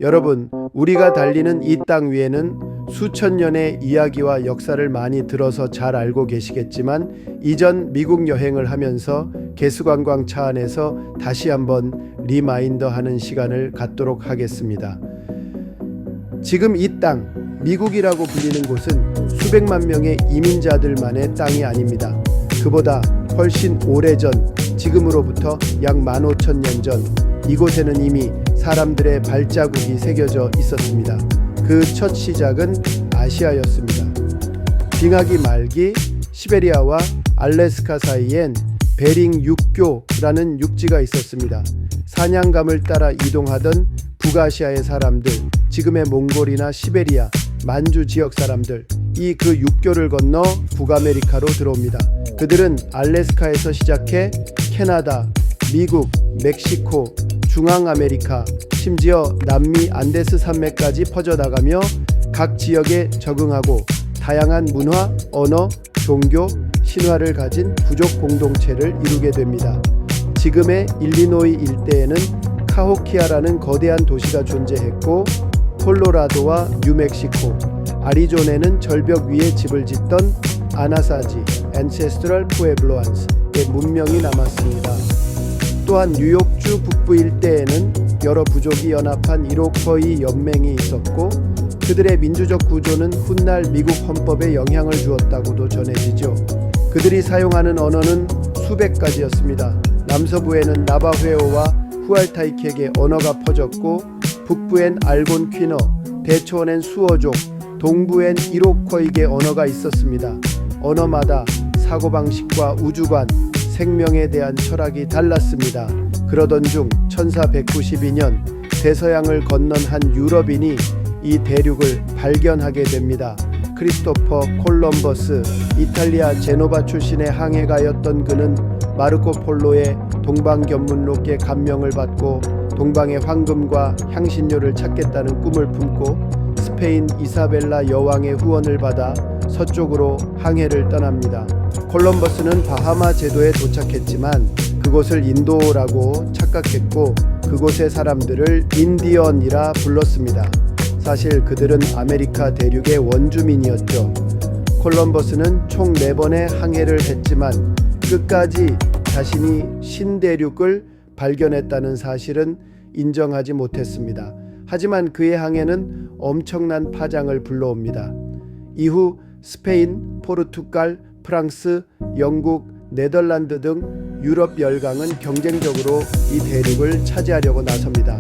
여러분, 우리가 달리는 이 땅 위에는 수천 년의 이야기와 역사를 많이 들어서 잘 알고 계시겠지만, 이전 미국 여행을 하면서 개수관광 차 안에서 다시 한번 리마인더 하는 시간을 갖도록 하겠습니다. 지금 이 땅, 미국이라고 불리는 곳은 수백만 명의 이민자들만의 땅이 아닙니다. 그보다 훨씬 오래전, 지금으로부터 약 15,000년 전, 이곳에는 이미 사람들의 발자국이 새겨져 있었습니다. 그 첫 시작은 아시아였습니다. 빙하기 말기 시베리아와 알래스카 사이엔 베링 육교라는 육지가 있었습니다. 사냥감을 따라 이동하던 북아시아의 사람들, 지금의 몽골이나 시베리아, 만주 지역 사람들, 이 그 육교를 건너 북아메리카로 들어옵니다. 그들은 알래스카에서 시작해 캐나다, 미국, 멕시코, 중앙아메리카, 심지어 남미 안데스 산맥까지 퍼져나가며 각 지역에 적응하고 다양한 문화, 언어, 종교, 신화를 가진 부족 공동체를 이루게 됩니다. 지금의 일리노이 일대에는 카호키아라는 거대한 도시가 존재했고, 콜로라도와 뉴멕시코, 아리조나에는 절벽 위에 집을 짓던 아나사지, Ancestral Puebloans의 문명이 남았습니다. 또한 뉴욕주 북부 일대에는 여러 부족이 연합한 이로쿼이 연맹이 있었고, 그들의 민주적 구조는 훗날 미국 헌법에 영향을 주었다고도 전해지죠. 그들이 사용하는 언어는 수백 가지였습니다. 남서부에는 나바회오와 후알타이키에게 언어가 퍼졌고, 북부엔 알곤퀴너, 대초원엔 수어족, 동부엔 이로쿼이계 언어가 있었습니다. 언어마다 사고방식과 우주관, 생명에 대한 철학이 달랐습니다. 그러던 중 1492년 대서양을 건넌 한 유럽인이 이 대륙을 발견하게 됩니다. 크리스토퍼 콜럼버스, 이탈리아 제노바 출신의 항해가였던 그는 마르코 폴로의 동방견문록에 감명을 받고 동방의 황금과 향신료를 찾겠다는 꿈을 품고 스페인 이사벨라 여왕의 후원을 받아 서쪽으로 항해를 떠납니다. 콜럼버스는 바하마 제도에 도착했지만 그곳을 인도라고 착각했고 그곳의 사람들을 인디언이라 불렀습니다. 사실 그들은 아메리카 대륙의 원주민이었죠. 콜럼버스는 총 4번의 항해를 했지만 끝까지 자신이 신대륙을 발견했다는 사실은 인정하지 못했습니다. 하지만 그의 항해는 엄청난 파장을 불러옵니다. 이후 스페인, 포르투갈, 프랑스, 영국, 네덜란드 등 유럽 열강은 경쟁적으로 이 대륙을 차지하려고 나섭니다.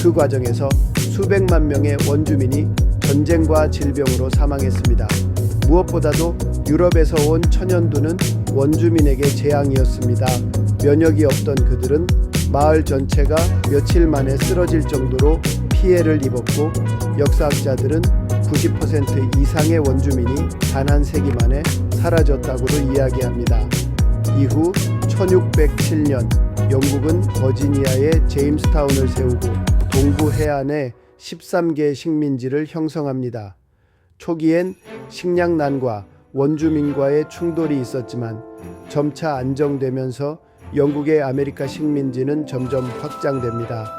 그 과정에서 수백만 명의 원주민이 전쟁과 질병으로 사망했습니다. 무엇보다도 유럽에서 온 천연두는 원주민에게 재앙이었습니다. 면역이 없던 그들은 마을 전체가 며칠 만에 쓰러질 정도로 피해를 입었고, 역사학자들은 90% 이상의 원주민이 단 한 세기 만에 사라졌다고도 이야기합니다. 이후 1607년 영국은 버지니아에 제임스타운을 세우고 동부 해안에 13개의 식민지를 형성합니다. 초기엔 식량난과 원주민과의 충돌이 있었지만 점차 안정되면서 영국의 아메리카 식민지는 점점 확장됩니다.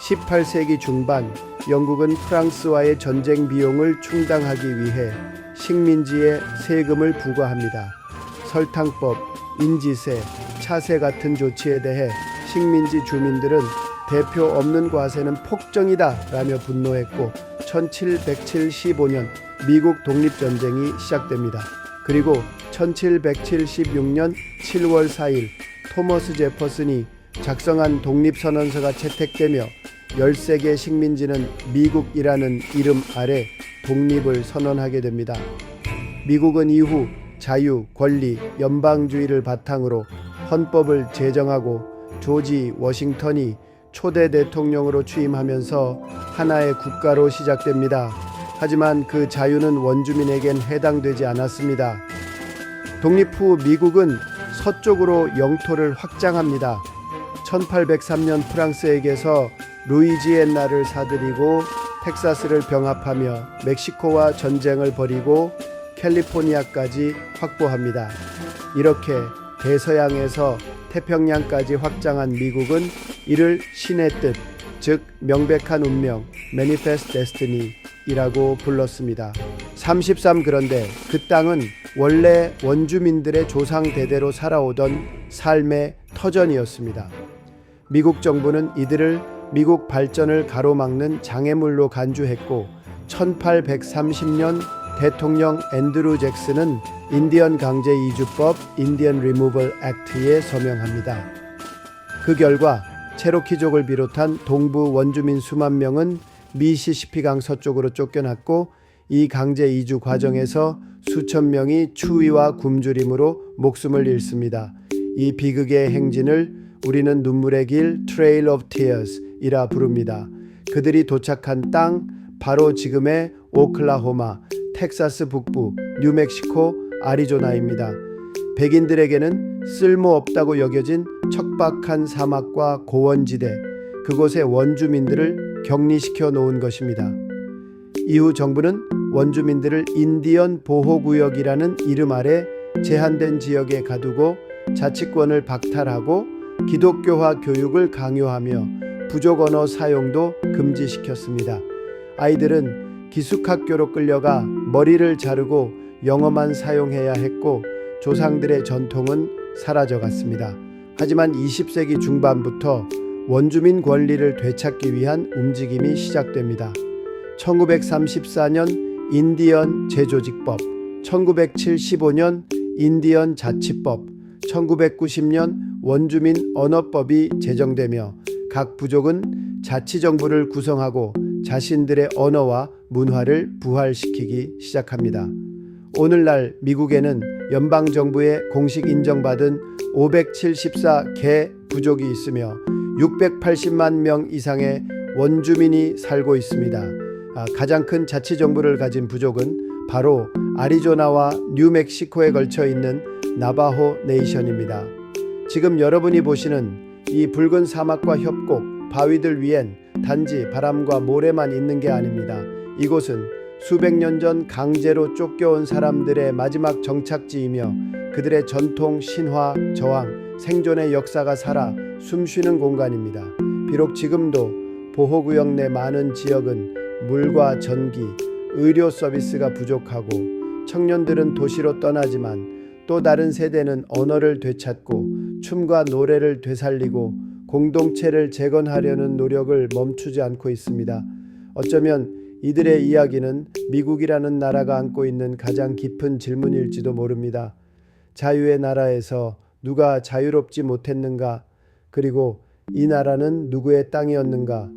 18세기 중반 영국은 프랑스와의 전쟁 비용을 충당하기 위해 식민지에 세금을 부과합니다. 설탕법, 인지세, 차세 같은 조치에 대해 식민지 주민들은 대표 없는 과세는 폭정이다 라며 분노했고 1775년 미국 독립전쟁이 시작됩니다. 그리고 1776년 7월 4일 토머스 제퍼슨이 작성한 독립선언서가 채택되며 13개 식민지는 미국이라는 이름 아래 독립을 선언하게 됩니다. 미국은 이후 자유, 권리, 연방주의를 바탕으로 헌법을 제정하고 조지 워싱턴이 초대 대통령으로 취임하면서 하나의 국가로 시작됩니다. 하지만 그 자유는 원주민에겐 해당되지 않았습니다. 독립 후 미국은 서쪽으로 영토를 확장합니다. 1803년 프랑스에게서 루이지애나를 사들이고 텍사스를 병합하며 멕시코와 전쟁을 벌이고 캘리포니아까지 확보합니다. 이렇게 대서양에서 태평양까지 확장한 미국은 이를 신의 뜻, 즉 명백한 운명, Manifest Destiny이라고 불렀습니다. 33 그런데 그 땅은 원래 원주민들의 조상 대대로 살아오던 삶의 터전이었습니다. 미국 정부는 이들을 미국 발전을 가로막는 장애물로 간주했고 1830년 대통령 앤드루 잭슨은 인디언 강제 이주법 Indian Removal Act에 서명합니다. 그 결과 체로키족을 비롯한 동부 원주민 수만 명은 미시시피강 서쪽으로 쫓겨났고 이 강제 이주 과정에서 수천 명이 추위와 굶주림으로 목숨을 잃습니다. 이 비극의 행진을 우리는 눈물의 길 Trail of Tears 이라 부릅니다. 그들이 도착한 땅 바로 지금의 오클라호마, 텍사스 북부, 뉴멕시코, 아리조나입니다. 백인들에게는 쓸모없다고 여겨진 척박한 사막과 고원지대, 그곳의 원주민들을 격리시켜 놓은 것입니다. 이후 정부는 원주민들을 인디언 보호구역이라는 이름 아래 제한된 지역에 가두고 자치권을 박탈하고 기독교화 교육을 강요하며 부족 언어 사용도 금지시켰습니다. 아이들은 기숙학교로 끌려가 머리를 자르고 영어만 사용해야 했고 조상들의 전통은 사라져갔습니다. 하지만 20세기 중반부터 원주민 권리를 되찾기 위한 움직임이 시작됩니다. 1934년 인디언 재조직법, 1975년 인디언 자치법, 1990년 원주민 언어법이 제정되며 각 부족은 자치정부를 구성하고 자신들의 언어와 문화를 부활시키기 시작합니다. 오늘날 미국에는 연방정부에 공식 인정받은 574개 부족이 있으며 680만 명 이상의 원주민이 살고 있습니다. 가장 큰 자치정부를 가진 부족은 바로 아리조나와 뉴멕시코에 걸쳐 있는 나바호 네이션입니다. 지금 여러분이 보시는 이 붉은 사막과 협곡, 바위들 위엔 단지 바람과 모래만 있는 게 아닙니다. 이곳은 수백 년 전 강제로 쫓겨온 사람들의 마지막 정착지이며 그들의 전통, 신화, 저항, 생존의 역사가 살아 숨쉬는 공간입니다. 비록 지금도 보호구역 내 많은 지역은 물과 전기, 의료 서비스가 부족하고 청년들은 도시로 떠나지만 또 다른 세대는 언어를 되찾고 춤과 노래를 되살리고 공동체를 재건하려는 노력을 멈추지 않고 있습니다. 어쩌면 이들의 이야기는 미국이라는 나라가 안고 있는 가장 깊은 질문일지도 모릅니다. 자유의 나라에서 누가 자유롭지 못했는가? 그리고 이 나라는 누구의 땅이었는가?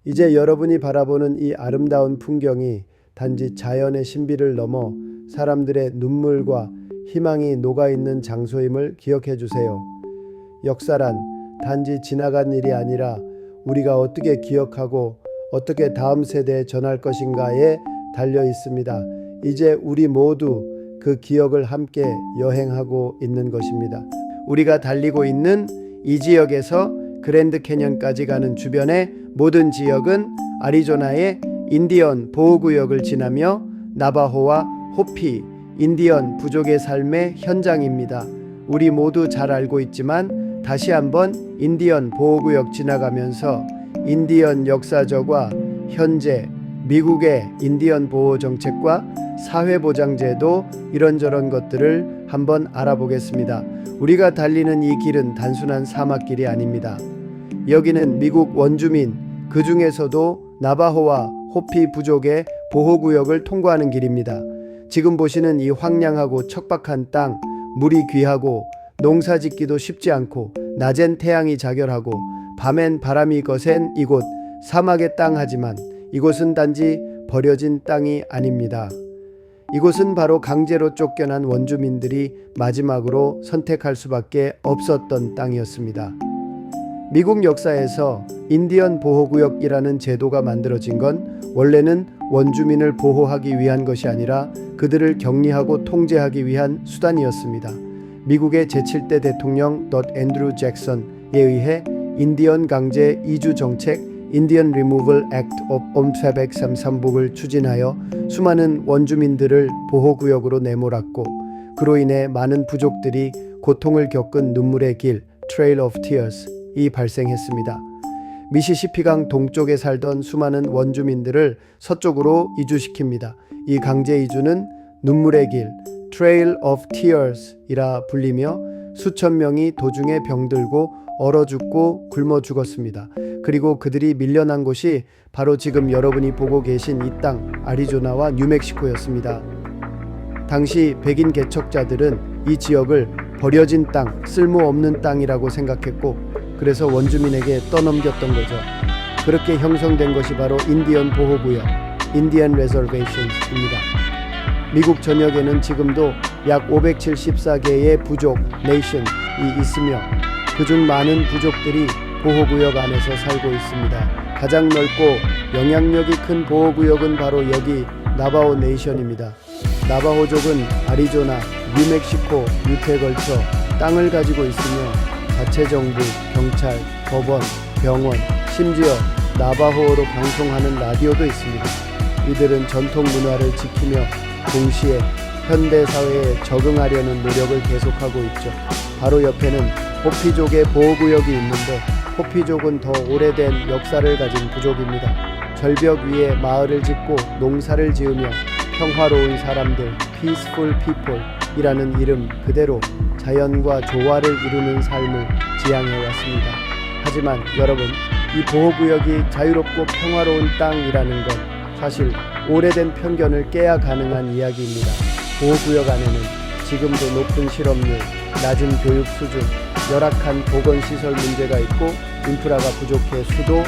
이제 여러분이 바라보는 이 아름다운 풍경이 단지 자연의 신비를 넘어 사람들의 눈물과 희망이 녹아있는 장소임을 기억해 주세요. 역사란 단지 지나간 일이 아니라 우리가 어떻게 기억하고 어떻게 다음 세대에 전할 것인가에 달려 있습니다. 이제 우리 모두 그 기억을 함께 여행하고 있는 것입니다. 우리가 달리고 있는 이 지역에서 그랜드 캐년까지 가는 주변의 모든 지역은 아리조나의 인디언 보호구역을 지나며 나바호와 호피, 인디언 부족의 삶의 현장입니다. 우리 모두 잘 알고 있지만 다시 한번 인디언 보호구역 지나가면서 인디언 역사적과 현재 미국의 인디언 보호 정책과 사회보장제도 이런저런 것들을 한번 알아보겠습니다. 우리가 달리는 이 길은 단순한 사막길이 아닙니다. 여기는 미국 원주민, 그 중에서도 나바호와 호피 부족의 보호구역을 통과하는 길입니다. 지금 보시는 이 황량하고 척박한 땅, 물이 귀하고 농사짓기도 쉽지 않고 낮엔 태양이 자결하고 밤엔 바람이 거센 이곳 사막의 땅, 하지만 이곳은 단지 버려진 땅이 아닙니다. 이곳은 바로 강제로 쫓겨난 원주민들이 마지막으로 선택할 수밖에 없었던 땅이었습니다. 미국 역사에서 인디언 보호구역이라는 제도가 만들어진 건 원래는 원주민을 보호하기 위한 것이 아니라 그들을 격리하고 통제하기 위한 수단이었습니다. 미국의 제7대 대통령 앤드루 잭슨에 의해 인디언 강제 이주 정책 Indian Removal Act of 1833을 추진하여 수많은 원주민들을 보호구역으로 내몰았고 그로 인해 많은 부족들이 고통을 겪은 눈물의 길 Trail of Tears이 발생했습니다. 미시시피강 동쪽에 살던 수많은 원주민들을 서쪽으로 이주시킵니다. 이 강제 이주는 눈물의 길, Trail of Tears 이라 불리며 수천 명이 도중에 병들고 얼어 죽고 굶어 죽었습니다. 그리고 그들이 밀려난 곳이 바로 지금 여러분이 보고 계신 이 땅, 아리조나와 뉴멕시코였습니다. 당시 백인 개척자들은 이 지역을 버려진 땅, 쓸모없는 땅이라고 생각했고 그래서 원주민에게 떠넘겼던 거죠. 그렇게 형성된 것이 바로 인디언 보호구역, Indian Reservations입니다. 미국 전역에는 지금도 약 574개의 부족, 네이션이 있으며 그중 많은 부족들이 보호구역 안에서 살고 있습니다. 가장 넓고 영향력이 큰 보호구역은 바로 여기 나바호 네이션입니다. 나바호족은 아리조나, 뉴멕시코, 유태에 걸쳐 땅을 가지고 있으며 자체 정부, 경찰, 법원, 병원, 심지어 나바호어로 방송하는 라디오도 있습니다. 이들은 전통 문화를 지키며 동시에 현대 사회에 적응하려는 노력을 계속하고 있죠. 바로 옆에는 호피족의 보호구역이 있는데 호피족은 더 오래된 역사를 가진 부족입니다. 절벽 위에 마을을 짓고 농사를 지으며 평화로운 사람들, Peaceful People 이라는 이름 그대로 자연과 조화를 이루는 삶을 지향해왔습니다. 하지만 여러분, 이 보호구역이 자유롭고 평화로운 땅이라는 건 사실 오래된 편견을 깨야 가능한 이야기입니다. 보호구역 안에는 지금도 높은 실업률, 낮은 교육 수준, 열악한 보건시설 문제가 있고 인프라가 부족해 수도,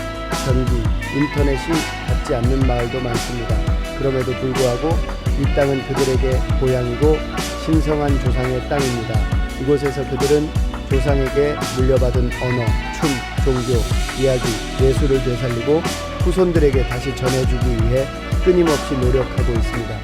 전기, 인터넷이 닿지 않는 마을도 많습니다. 그럼에도 불구하고 이 땅은 그들에게 고향이고 신성한 조상의 땅입니다. 이곳에서 그들은 조상에게 물려받은 언어, 춤, 종교, 이야기, 예술을 되살리고 후손들에게 다시 전해주기 위해 끊임없이 노력하고 있습니다.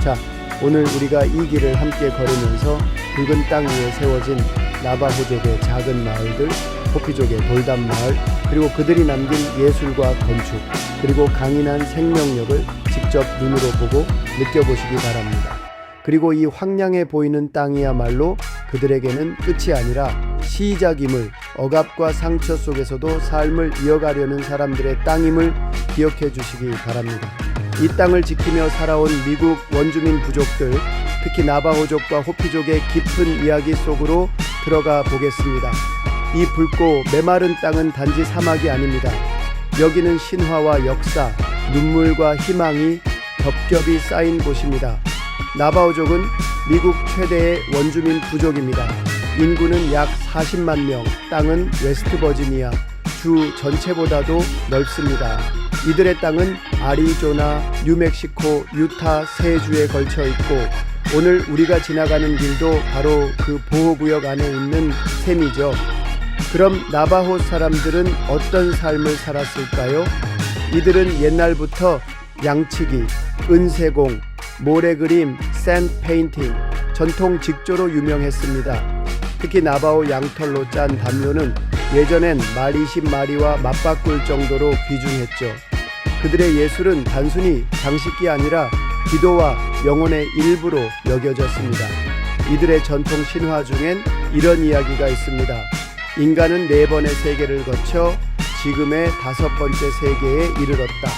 자, 오늘 우리가 이 길을 함께 걸으면서 붉은 땅 위에 세워진 나바호족의 작은 마을들, 호피족의 돌담마을, 그리고 그들이 남긴 예술과 건축, 그리고 강인한 생명력을 직접 눈으로 보고 느껴보시기 바랍니다. 그리고 이 황량해 보이는 땅이야말로 그들에게는 끝이 아니라 시작임을, 억압과 상처 속에서도 삶을 이어가려는 사람들의 땅임을 기억해 주시기 바랍니다. 이 땅을 지키며 살아온 미국 원주민 부족들, 특히 나바호족과 호피족의 깊은 이야기 속으로 들어가 보겠습니다. 이 붉고 메마른 땅은 단지 사막이 아닙니다. 여기는 신화와 역사, 눈물과 희망이 겹겹이 쌓인 곳입니다. 나바호족은 미국 최대의 원주민 부족입니다. 인구는 약 40만 명, 땅은 웨스트버지니아 주 전체보다도 넓습니다. 이들의 땅은 아리조나, 뉴멕시코, 유타 세 주에 걸쳐 있고 오늘 우리가 지나가는 길도 바로 그 보호구역 안에 있는 셈이죠. 그럼 나바호 사람들은 어떤 삶을 살았을까요? 이들은 옛날부터 양치기, 은세공, 모래그림, 샌드 페인팅, 전통 직조로 유명했습니다. 특히 나바호 양털로 짠 담요는 예전엔 말 20마리와 맞바꿀 정도로 귀중했죠. 그들의 예술은 단순히 장식이 아니라 기도와 영혼의 일부로 여겨졌습니다. 이들의 전통 신화 중엔 이런 이야기가 있습니다. 인간은 4번의 세계를 거쳐 지금의 5번째 세계에 이르렀다.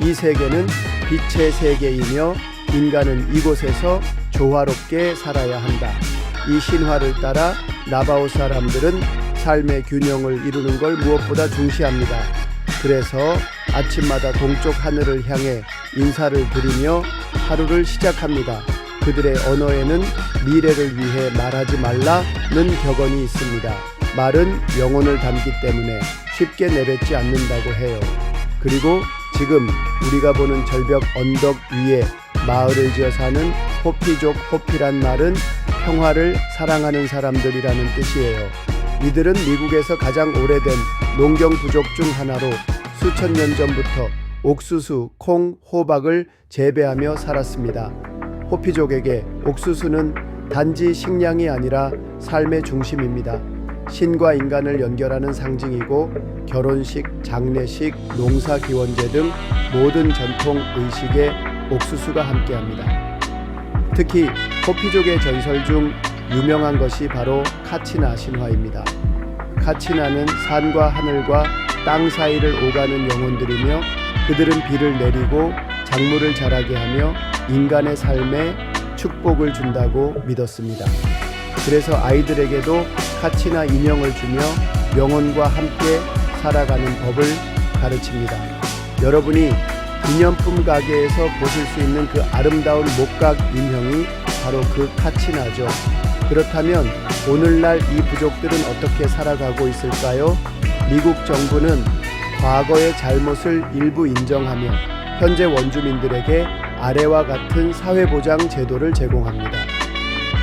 이 세계는 빛의 세계이며 인간은 이곳에서 조화롭게 살아야 한다. 이 신화를 따라 나바호 사람들은 삶의 균형을 이루는 걸 무엇보다 중시합니다. 그래서 아침마다 동쪽 하늘을 향해 인사를 드리며 하루를 시작합니다. 그들의 언어에는 미래를 위해 말하지 말라는 격언이 있습니다. 말은 영혼을 담기 때문에 쉽게 내뱉지 않는다고 해요. 그리고 지금 우리가 보는 절벽 언덕 위에 마을을 지어 사는 호피족, 호피란 말은 평화를 사랑하는 사람들이라는 뜻이에요. 이들은 미국에서 가장 오래된 농경 부족 중 하나로 수천 년 전부터 옥수수, 콩, 호박을 재배하며 살았습니다. 호피족에게 옥수수는 단지 식량이 아니라 삶의 중심입니다. 신과 인간을 연결하는 상징이고 결혼식, 장례식, 농사기원제 등 모든 전통 의식에 옥수수가 함께합니다. 특히 호피족의 전설 중 유명한 것이 바로 카치나 신화입니다. 카치나는 산과 하늘과 땅 사이를 오가는 영혼들이며 그들은 비를 내리고 작물을 자라게 하며 인간의 삶에 축복을 준다고 믿었습니다. 그래서 아이들에게도 가치나 인형을 주며 영혼과 함께 살아가는 법을 가르칩니다. 여러분이 기념품 가게에서 보실 수 있는 그 아름다운 목각 인형이 바로 그 카치나죠. 그렇다면 오늘날 이 부족들은 어떻게 살아가고 있을까요? 미국 정부는 과거의 잘못을 일부 인정하며 현재 원주민들에게 아래와 같은 사회보장 제도를 제공합니다.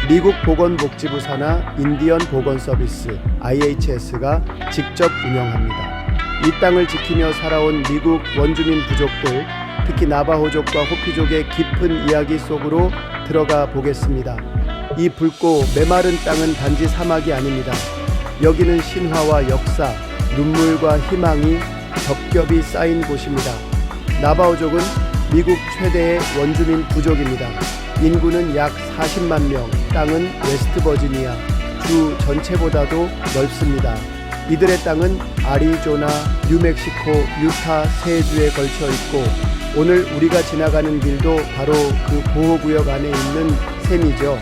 미국 보건복지부 산하 인디언 보건서비스 IHS가 직접 운영합니다. 이 땅을 지키며 살아온 미국 원주민 부족들, 특히 나바호족과 호피족의 깊은 이야기 속으로 들어가 보겠습니다. 이 붉고 메마른 땅은 단지 사막이 아닙니다. 여기는 신화와 역사, 눈물과 희망이 겹겹이 쌓인 곳입니다. 나바호족은 미국 최대의 원주민 부족입니다. 인구는 약 40만 명, 땅은 웨스트버지니아 주 전체보다도 넓습니다. 이들의 땅은 아리조나, 뉴멕시코, 유타 세 주에 걸쳐 있고 오늘 우리가 지나가는 길도 바로 그 보호구역 안에 있는 셈이죠.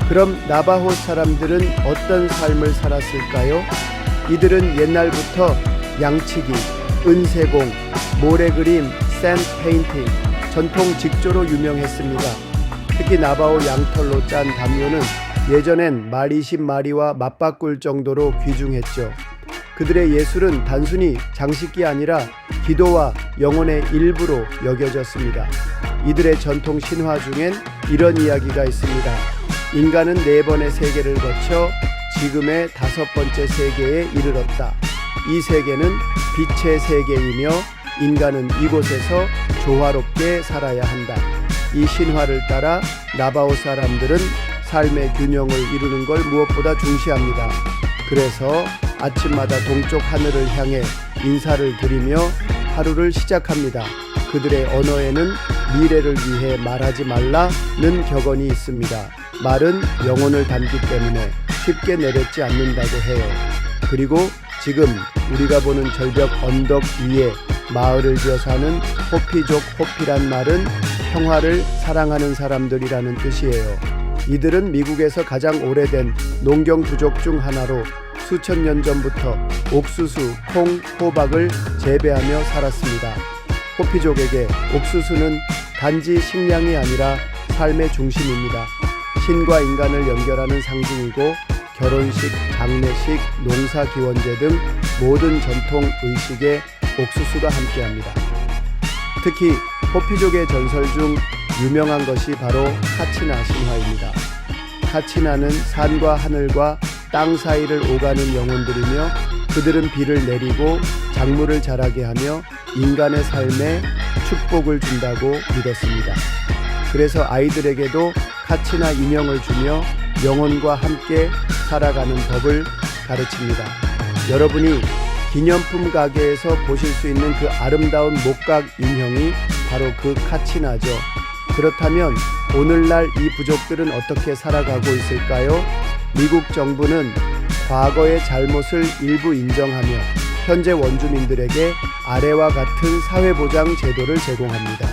그럼 나바호 사람들은 어떤 삶을 살았을까요? 이들은 옛날부터 양치기, 은세공, 모래그림, 샌드 페인팅, 전통 직조로 유명했습니다. 특히 나바호 양털로 짠 담요는 예전엔 말 20마리와 맞바꿀 정도로 귀중했죠. 그들의 예술은 단순히 장식이 아니라 기도와 영혼의 일부로 여겨졌습니다. 이들의 전통 신화 중엔 이런 이야기가 있습니다. 인간은 4번의 세계를 거쳐 지금의 5번째 세계에 이르렀다. 이 세계는 빛의 세계이며 인간은 이곳에서 조화롭게 살아야 한다. 이 신화를 따라 나바호 사람들은 삶의 균형을 이루는 걸 무엇보다 중시합니다. 그래서 아침마다 동쪽 하늘을 향해 인사를 드리며 하루를 시작합니다. 그들의 언어에는 미래를 위해 말하지 말라는 격언이 있습니다. 말은 영혼을 담기 때문에 쉽게 내뱉지 않는다고 해요. 그리고 지금 우리가 보는 절벽 언덕 위에 마을을 지어 사는 호피족 호피란 말은 평화를 사랑하는 사람들이라는 뜻이에요. 이들은 미국에서 가장 오래된 농경 부족 중 하나로 수천 년 전부터 옥수수, 콩, 호박을 재배하며 살았습니다. 호피족에게 옥수수는 단지 식량이 아니라 삶의 중심입니다. 신과 인간을 연결하는 상징이고 결혼식, 장례식, 농사기원제 등 모든 전통 의식에 옥수수가 함께합니다. 특히 호피족의 전설 중 유명한 것이 바로 카치나 신화입니다. 카치나는 산과 하늘과 땅 사이를 오가는 영혼들이며 그들은 비를 내리고 작물을 자라게 하며 인간의 삶에 축복을 준다고 믿었습니다. 그래서 아이들에게도 카치나 인형을 주며 영혼과 함께 살아가는 법을 가르칩니다. 여러분이 기념품 가게에서 보실 수 있는 그 아름다운 목각 인형이 바로 그 카치나죠. 그렇다면 오늘날 이 부족들은 어떻게 살아가고 있을까요? 미국 정부는 과거의 잘못을 일부 인정하며 현재 원주민들에게 아래와 같은 사회보장 제도를 제공합니다.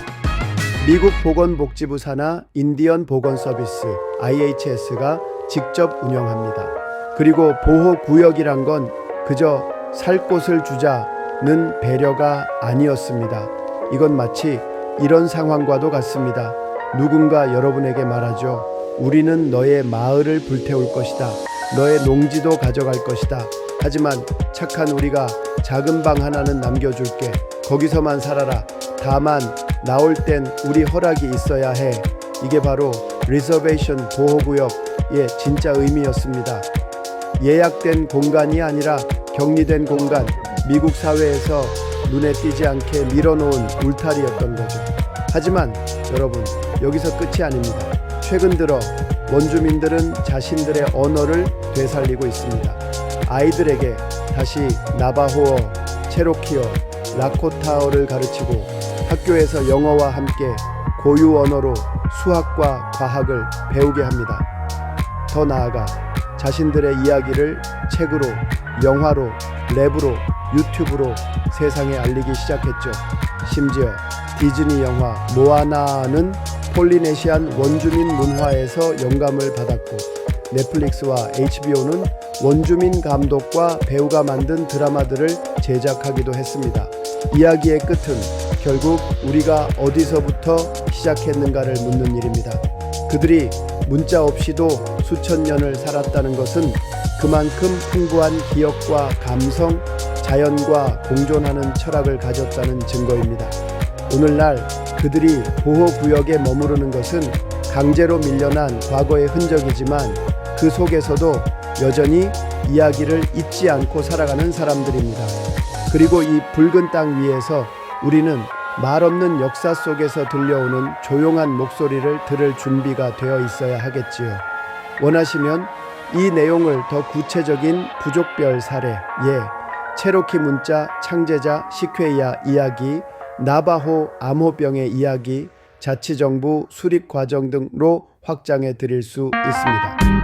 미국 보건복지부 산하 인디언 보건서비스 IHS가 직접 운영합니다. 그리고 보호구역이란 건 그저 살 곳을 주자는 배려가 아니었습니다. 이건 마치 이런 상황과도 같습니다. 누군가 여러분에게 말하죠. 우리는 너의 마을을 불태울 것이다. 너의 농지도 가져갈 것이다. 하지만 착한 우리가 작은 방 하나는 남겨줄게. 거기서만 살아라. 다만 나올 땐 우리 허락이 있어야 해. 이게 바로 리저베이션 보호구역의 진짜 의미였습니다. 예약된 공간이 아니라 격리된 공간, 미국 사회에서 눈에 띄지 않게 밀어놓은 울타리였던 거죠. 하지만 여러분, 여기서 끝이 아닙니다. 최근 들어 원주민들은 자신들의 언어를 되살리고 있습니다. 아이들에게 다시 나바호어, 체로키어, 라코타어를 가르치고 학교에서 영어와 함께 고유 언어로 수학과 과학을 배우게 합니다. 더 나아가 자신들의 이야기를 책으로, 영화로, 랩으로 유튜브로 세상에 알리기 시작했죠. 심지어 디즈니 영화 모아나는 폴리네시안 원주민 문화에서 영감을 받았고, 넷플릭스와 HBO는 원주민 감독과 배우가 만든 드라마들을 제작하기도 했습니다. 이야기의 끝은 결국 우리가 어디서부터 시작했는가를 묻는 일입니다. 그들이 문자 없이도 수천 년을 살았다는 것은 그만큼 풍부한 기억과 감성, 자연과 공존하는 철학을 가졌다는 증거입니다. 오늘날 그들이 보호구역에 머무르는 것은 강제로 밀려난 과거의 흔적이지만 그 속에서도 여전히 이야기를 잊지 않고 살아가는 사람들입니다. 그리고 이 붉은 땅 위에서 우리는 말없는 역사 속에서 들려오는 조용한 목소리를 들을 준비가 되어 있어야 하겠지요. 원하시면 이 내용을 더 구체적인 부족별 사례, 체로키 문자 창제자 시퀘이아 이야기, 나바호 암호병의 이야기, 자치정부 수립 과정 등으로 확장해 드릴 수 있습니다.